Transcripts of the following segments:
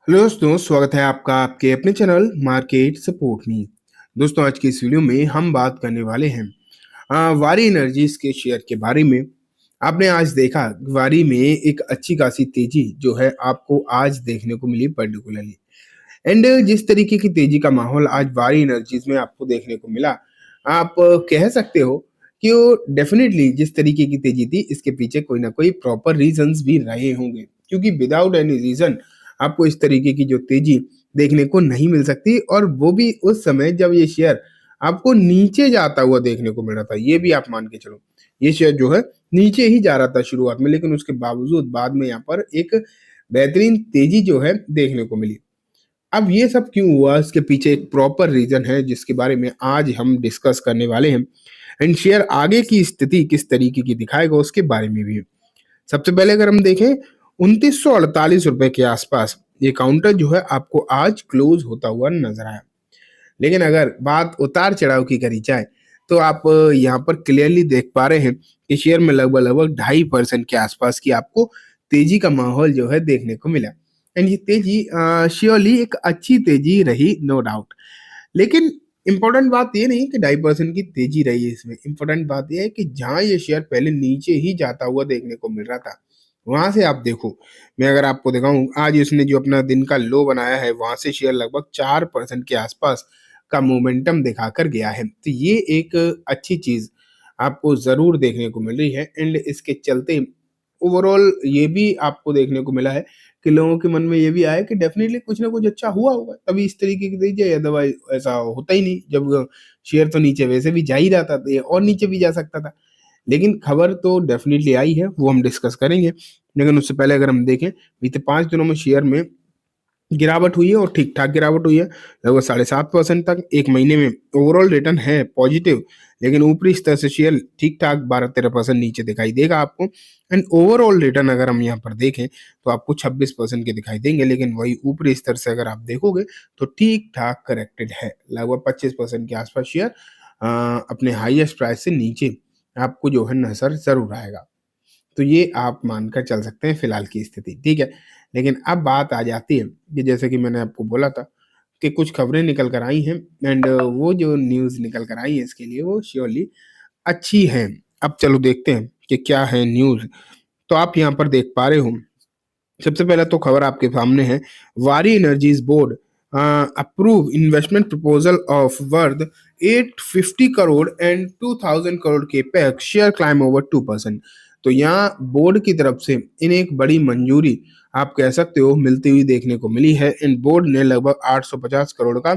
Hello दोस्तों, स्वागत है आपका आपके अपने चैनल मार्केट सपोर्ट में। दोस्तों, आज की इस वीडियो में हम बात करने वाले हैं वारी एनर्जीज के शेयर के बारे में। आपने आज देखा वारी में एक अच्छी खासी तेजी जो है आपको आज देखने को मिली पर्टिकुलरली। एंड जिस तरीके की तेजी का माहौल आज वारी एनर्जीज में आपको देखने को मिला, आप कह सकते हो कि वो डेफिनेटली जिस तरीके की तेजी थी इसके पीछे कोई ना कोई प्रॉपर रीजंस भी रहे होंगे, क्योंकि विदाउट एनी रीजन आपको इस तरीके की जो तेजी देखने को नहीं मिल सकती, और वो भी उस समय जब ये शेयर आपको नीचे जाता हुआ देखने को मिल रहा था। ये भी आप मान के चलो, ये शेयर जो है नीचे ही जा रहा था शुरुआत में, लेकिन उसके बावजूद बाद में यहाँ पर एक बेहतरीन तेजी जो है देखने को मिली। अब ये सब क्यों हुआ, इसके पीछे एक प्रॉपर रीजन है जिसके बारे में आज हम डिस्कस करने वाले हैं। एंड शेयर आगे की स्थिति किस तरीके की दिखाएगा उसके बारे में भी। सबसे पहले अगर हम देखें, 2948 रुपए के आसपास ये काउंटर जो है आपको आज क्लोज होता हुआ नजर आया। लेकिन अगर बात उतार चढ़ाव की करी जाए तो आप यहाँ पर क्लियरली देख पा रहे हैं कि शेयर में लगभग लगभग 2.5% के आसपास की आपको तेजी का माहौल जो है देखने को मिला। एंड ये तेजी श्योरली एक अच्छी तेजी रही, नो डाउट। लेकिन इंपॉर्टेंट बात ये नहीं कि 2.5% की तेजी रही है इसमें। इंपॉर्टेंट बात ये है कि जहां ये शेयर पहले नीचे ही जाता हुआ देखने को मिल रहा था, वहां से आप देखो, मैं अगर आपको दिखाऊं, आज इसने जो अपना दिन का लो बनाया है वहां से शेयर लगभग 4% के आसपास का मोमेंटम दिखाकर गया है। तो ये एक अच्छी चीज आपको जरूर देखने को मिल रही है। एंड इसके चलते ओवरऑल ये भी आपको देखने को मिला है कि लोगों के मन में ये भी आया कि डेफिनेटली कुछ ना कुछ अच्छा हुआ होगा, तभी इस तरीके की तेजी है, अदरवाइज ऐसा होता ही नहीं। जब शेयर तो नीचे वैसे भी जा ही रहा था तो ये और नीचे भी जा सकता था। लेकिन खबर तो डेफिनेटली आई है, वो हम डिस्कस करेंगे। लेकिन उससे पहले अगर हम देखें, बीते 5 दिनों में शेयर में गिरावट हुई है, और ठीक ठाक गिरावट हुई है, लगभग 7.5% तक। एक महीने में ओवरऑल रिटर्न है पॉजिटिव, लेकिन ऊपरी स्तर से शेयर ठीक ठाक 12-13% नीचे दिखाई देगा आपको। एंड ओवरऑल रिटर्न अगर हम यहाँ पर देखें तो आपको 26% के दिखाई देंगे, लेकिन वही ऊपरी स्तर से अगर आप देखोगे तो ठीक ठाक करेक्टेड है। लगभग 25% के आसपास शेयर अपने हाईएस्ट प्राइस से नीचे आपको जो है नजर जरूर आएगा। तो ये आप मानकर चल सकते हैं फिलहाल की स्थिति, ठीक है। लेकिन अब बात आ जाती है कि जैसे कि मैंने आपको बोला था कि कुछ खबरें निकल कर आई हैं। एंड वो जो न्यूज़ निकल कर आई है इसके लिए वो श्योरली अच्छी है। अब चलो देखते हैं कि क्या है न्यूज़। तो आप यहाँ पर देख पा रहे हो, सबसे पहले तो खबर आपके सामने है, वारी energies board approve investment proposal of worth 850 crore and 2000 crore के पैक शेयर क्लाइम ओवर 2%। तो यहाँ बोर्ड की तरफ से इन्हें एक बड़ी मंजूरी आप कह सकते हो मिलती हुई देखने को मिली है। इन बोर्ड ने लगभग 850 करोड़ का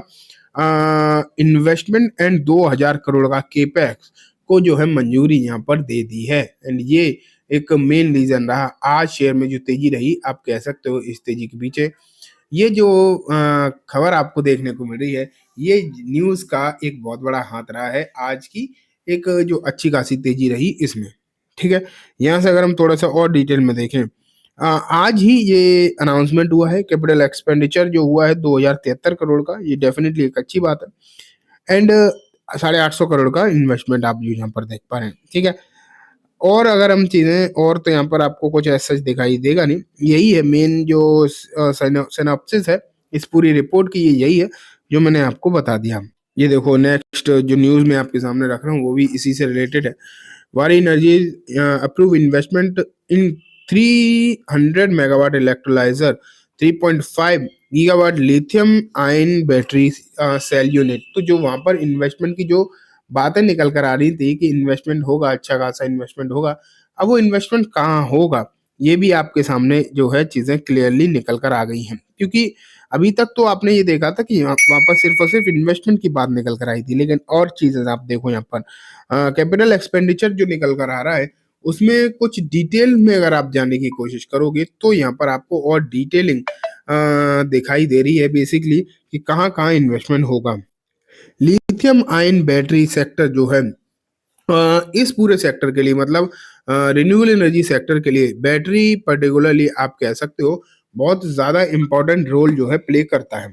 इन्वेस्टमेंट एंड 2000 करोड़ का केपेक्स को जो है मंजूरी यहाँ पर दे दी है। एंड ये एक मेन रीजन रहा आज शेयर में जो तेजी रही, आप कह सकते हो इस तेजी के पीछे ये जो खबर आपको देखने को मिल रही है, ये न्यूज का एक बहुत बड़ा हाथ रहा है आज की। एक जो अच्छी खासी तेजी रही इसमें, ठीक है। यहाँ से अगर हम थोड़ा सा और डिटेल में देखें, आज ही ये अनाउंसमेंट हुआ है, कैपिटल एक्सपेंडिचर जो हुआ है 2073 करोड़ का, ये डेफिनेटली एक अच्छी बात है। एंड 850 करोड़ का इन्वेस्टमेंट आप जो यहाँ पर देख पा रहे हैं, ठीक है। और अगर हम चीजें और तो यहाँ पर आपको कुछ ऐसा दिखाई देगा नहीं, यही है मेन जो सिनॉप्सिस है इस पूरी रिपोर्ट की, ये यही है जो मैंने आपको बता दिया। ये देखो, नेक्स्ट जो न्यूज मैं आपके सामने रख रहा हूँ वो भी इसी से रिलेटेड है। Waaree energy approve investment in 300 megawatt electrolyser, 3.5 gigawatt lithium ion battery cell unit. तो जो वहां पर इन्वेस्टमेंट की जो बातें निकल कर आ रही थी कि इन्वेस्टमेंट होगा, अच्छा खासा इन्वेस्टमेंट होगा, अब वो इन्वेस्टमेंट कहाँ होगा ये भी आपके सामने जो है चीजें क्लियरली निकल कर आ गई हैं। क्योंकि अभी तक तो आपने ये देखा था कि वहां पर सिर्फ और सिर्फ इन्वेस्टमेंट की बात निकल कर आई थी, लेकिन और चीजें आप देखो यहाँ पर कैपिटल एक्सपेंडिचर जो निकल कर आ रहा है उसमें कुछ डिटेल में अगर आप जानने की कोशिश करोगे तो यहाँ पर आपको और डिटेलिंग दिखाई दे रही है बेसिकली कि कहाँ कहाँ इन्वेस्टमेंट होगा। लिथियम आयन बैटरी सेक्टर जो है, इस पूरे सेक्टर के लिए मतलब रिन्यूएबल एनर्जी सेक्टर के लिए बैटरी पर्टिकुलरली आप कह सकते हो बहुत ज्यादा इंपॉर्टेंट रोल जो है प्ले करता है।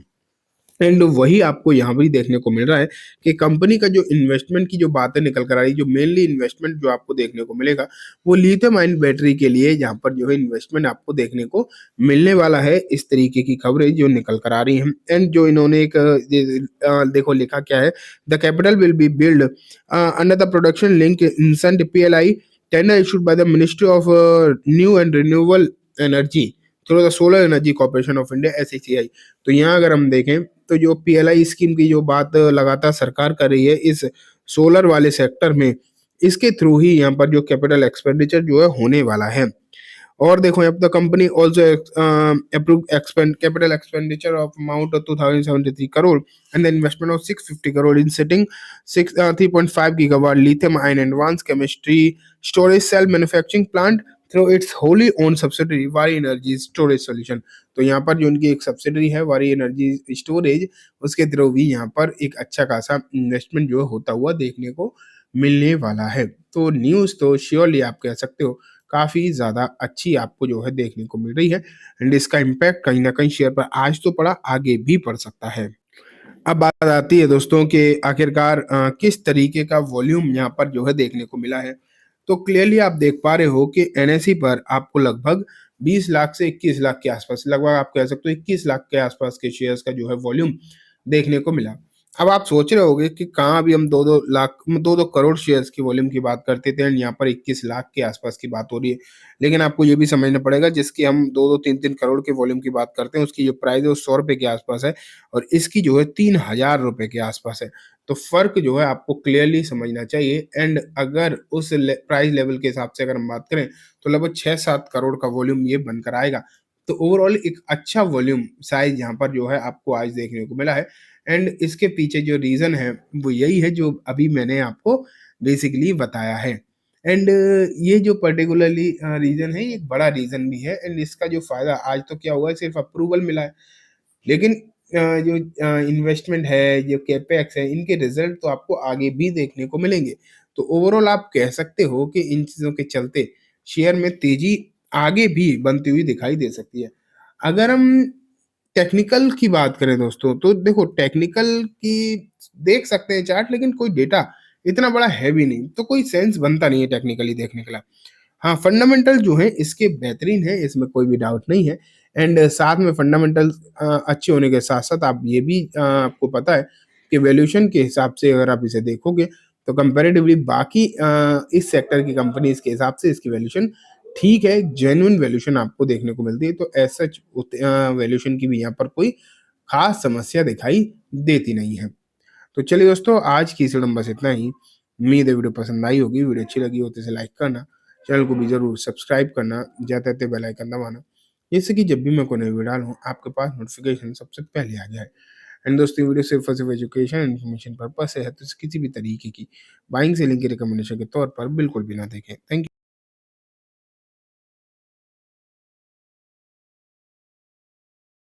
एंड वही आपको यहाँ भी देखने को मिल रहा है कि कंपनी का जो इन्वेस्टमेंट की जो बातें निकल कर आई, जो मेनली इन्वेस्टमेंट जो आपको देखने को मिलेगा, वो लिथियम आयन बैटरी के लिए यहाँ पर जो है इन्वेस्टमेंट आपको देखने को मिलने वाला है। इस तरीके की खबरें जो निकल कर आ रही हैं। एंड जो इन्होंने एक देखो लिखा क्या है, the capital will be build under the production link incent PLI tender issued by the ministry of new and renewable energy through the solar energy corporation of India, SECI। तो यहाँ अगर हम देखें तो जो PLI स्कीम की जो बात लगातार सरकार कर रही है इस सोलर वाले सेक्टर में, इसके थ्रू ही यहाँ पर जो कैपिटल एक्सपेंडिचर जो है होने वाला है। और देखो यहाँ the company also approve expend capital expenditure of amount of 2073 crore and the investment of 650 crore in setting 3.5 gigawatt lithium ion advance chemistry storage cell manufacturing plant through its wholly own subsidiary Waaree energy storage solution. तो यहाँ पर जो उनकी एक subsidiary है Waaree energy storage, उसके through भी यहाँ पर एक अच्छा खासा इन्वेस्टमेंट जो है होता हुआ देखने को मिलने वाला है। तो न्यूज़ तो श्योरली आप कह सकते हो काफ़ी ज़्यादा अच्छी आपको जो है देखने को मिल रही है। एंड इसका इम्पैक्ट कहीं ना कहीं शेयर पर आज तो पड़ा, आगे भी पड़ सकता है। अब बात आती है दोस्तों कि आखिरकार किस तरीके का वॉल्यूम यहाँ पर जो है देखने को मिला है। तो क्लियरली आप देख पा रहे हो कि NSE पर आपको लगभग 20 लाख से 21 लाख के आसपास, लगभग आप कह सकते हो 21 लाख के आसपास के शेयर्स का जो है वॉल्यूम देखने को मिला। अब आप सोच रहे होगे कि कहाँ अभी हम 2-2 करोड़ शेयर्स की वॉल्यूम की बात करते थे, यहाँ पर 21 लाख के आसपास की बात हो रही है। लेकिन आपको ये भी समझना पड़ेगा, जिसकी हम 2-3 करोड़ के वॉल्यूम की बात करते हैं, उसकी जो प्राइस है वो 100 रुपए के आसपास है और इसकी जो है 3000 रुपए के आसपास है। तो फर्क जो है आपको क्लियरली समझना चाहिए। एंड अगर उस प्राइस लेवल के हिसाब से अगर हम बात करें तो लगभग 6-7 करोड़ का वॉल्यूम ये बनकर आएगा। तो ओवरऑल एक अच्छा वॉल्यूम साइज यहाँ पर जो है आपको आज देखने को मिला है। एंड इसके पीछे जो रीज़न है वो यही है जो अभी मैंने आपको बेसिकली बताया है। एंड ये जो पर्टिकुलरली रीज़न है ये एक बड़ा रीज़न भी है। एंड इसका जो फ़ायदा आज तो क्या हुआ है, सिर्फ अप्रूवल मिला है, लेकिन जो इन्वेस्टमेंट है, जो कैपेक्स है, इनके रिजल्ट तो आपको आगे भी देखने को मिलेंगे। तो ओवरऑल आप कह सकते हो कि इन चीज़ों के चलते शेयर में तेज़ी आगे भी बनती हुई दिखाई दे सकती है। अगर हम टेक्निकल की बात करें दोस्तों, तो देखो टेक्निकल की देख सकते हैं चार्ट, लेकिन कोई डेटा इतना बड़ा है भी नहीं, तो कोई सेंस बनता नहीं है टेक्निकली देखने के लिए। हाँ, फंडामेंटल जो है इसके बेहतरीन है, इसमें कोई भी डाउट नहीं है। एंड साथ में फंडामेंटल अच्छे होने के साथ-साथ आप ये भी आपको पता है कि वैल्यूएशन के हिसाब से अगर आप इसे देखोगे तो कंपैरेटिवली बाकी इस सेक्टर की कंपनीज़ के हिसाब से इसकी वैल्यूएशन ठीक है, जेन्युइन वैल्यूएशन आपको देखने को मिलती है। तो एज़ सच वैल्यूएशन की भी यहाँ पर कोई ख़ास समस्या दिखाई देती नहीं है। तो चलिए दोस्तों, आज की इस वीडियो में बस इतना ही। उम्मीद है वीडियो पसंद आई होगी। वीडियो अच्छी लगी हो तो इसे लाइक करना, चैनल को भी ज़रूर सब्सक्राइब करना, जाते-जाते बेल आइकन दबाना, जिससे कि जब भी मैं कोई नई वीडियो डालूँ आपके पास नोटिफिकेशन सबसे पहले आ जाए। एंड दोस्तों, ये वीडियो सिर्फ और सिर्फ एजुकेशन इन्फॉर्मेशन पर्पस से है, तो इसे किसी भी तरीके की बाइंग सेलिंग की रिकमेंडेशन के तौर पर बिल्कुल भी ना देखें। Thank you.